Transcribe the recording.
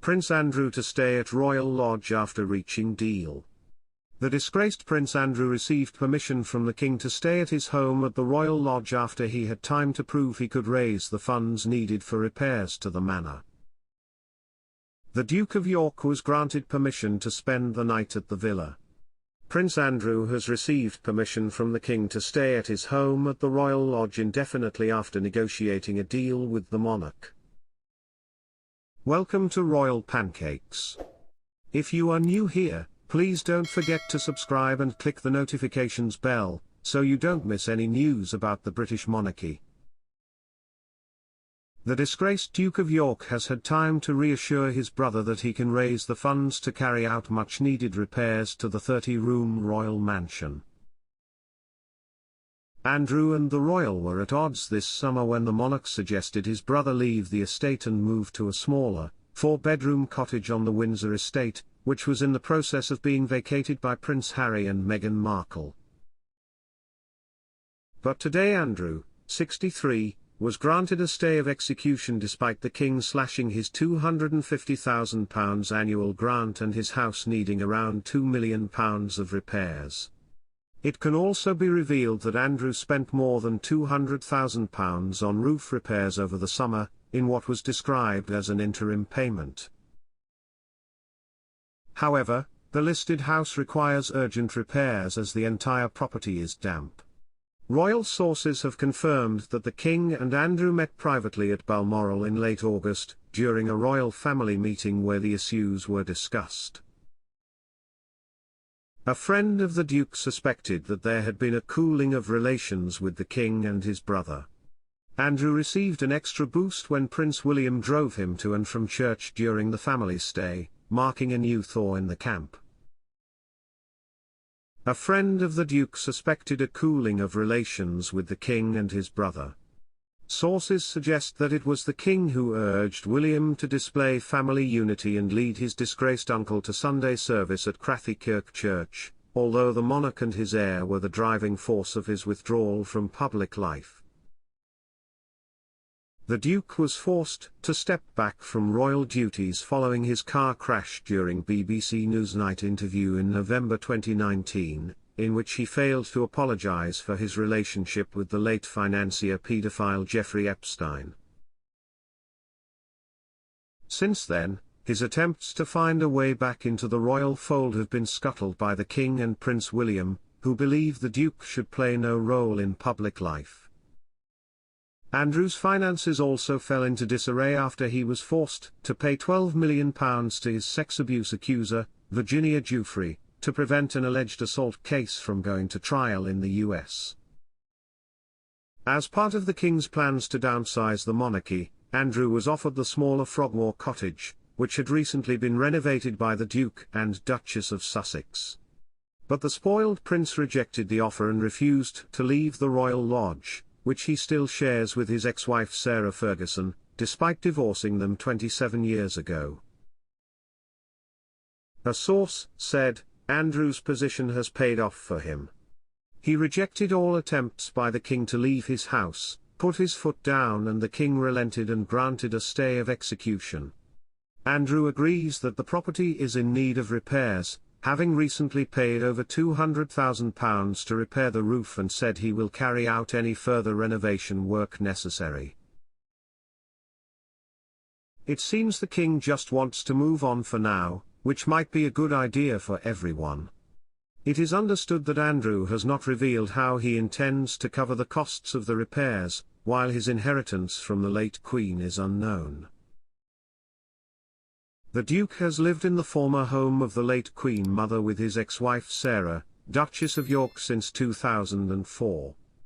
Prince Andrew to stay at Royal Lodge after reaching deal. The disgraced Prince Andrew received permission from the King to stay at his home at the Royal Lodge after he had time to prove he could raise the funds needed for repairs to the manor. The Duke of York was granted permission to spend the night at the villa. Prince Andrew has received permission from the King to stay at his home at the Royal Lodge indefinitely after negotiating a deal with the monarch. Welcome to Royal Pancakes. If you are new here, please don't forget to subscribe and click the notifications bell, so you don't miss any news about the British monarchy. The disgraced Duke of York has had time to reassure his brother that he can raise the funds to carry out much-needed repairs to the 30-room royal mansion. Andrew and the royal were at odds this summer when the monarch suggested his brother leave the estate and move to a smaller, 4-bedroom cottage on the Windsor estate, which was in the process of being vacated by Prince Harry and Meghan Markle. But today Andrew, 63, was granted a stay of execution despite the King slashing his £250,000 annual grant and his house needing around £2 million of repairs. It can also be revealed that Andrew spent more than £200,000 on roof repairs over the summer, in what was described as an interim payment. However, the listed house requires urgent repairs as the entire property is damp. Royal sources have confirmed that the King and Andrew met privately at Balmoral in late August, during a royal family meeting where the issues were discussed. A friend of the Duke suspected that there had been a cooling of relations with the King and his brother. Andrew received an extra boost when Prince William drove him to and from church during the family stay, marking a new thaw in the camp. A friend of the Duke suspected a cooling of relations with the King and his brother. Sources suggest that it was the King who urged William to display family unity and lead his disgraced uncle to Sunday service at Crathie Church, although the monarch and his heir were the driving force of his withdrawal from public life. The Duke was forced to step back from royal duties following his car crash during BBC Newsnight interview in November 2019, in which he failed to apologise for his relationship with the late financier-paedophile Jeffrey Epstein. Since then, his attempts to find a way back into the royal fold have been scuttled by the King and Prince William, who believe the Duke should play no role in public life. Andrew's finances also fell into disarray after he was forced to pay £12 million to his sex abuse accuser, Virginia Giuffre, to prevent an alleged assault case from going to trial in the US. As part of the King's plans to downsize the monarchy, Andrew was offered the smaller Frogmore cottage, which had recently been renovated by the Duke and Duchess of Sussex. But the spoiled prince rejected the offer and refused to leave the Royal Lodge, which he still shares with his ex-wife Sarah Ferguson, despite divorcing them 27 years ago. A source said, Andrew's position has paid off for him. He rejected all attempts by the King to leave his house, put his foot down, and the King relented and granted a stay of execution. Andrew agrees that the property is in need of repairs, having recently paid over £200,000 to repair the roof, and said he will carry out any further renovation work necessary. It seems the King just wants to move on for now, which might be a good idea for everyone. It is understood that Andrew has not revealed how he intends to cover the costs of the repairs, while his inheritance from the late Queen is unknown. The Duke has lived in the former home of the late Queen Mother with his ex-wife Sarah, Duchess of York, since 2004.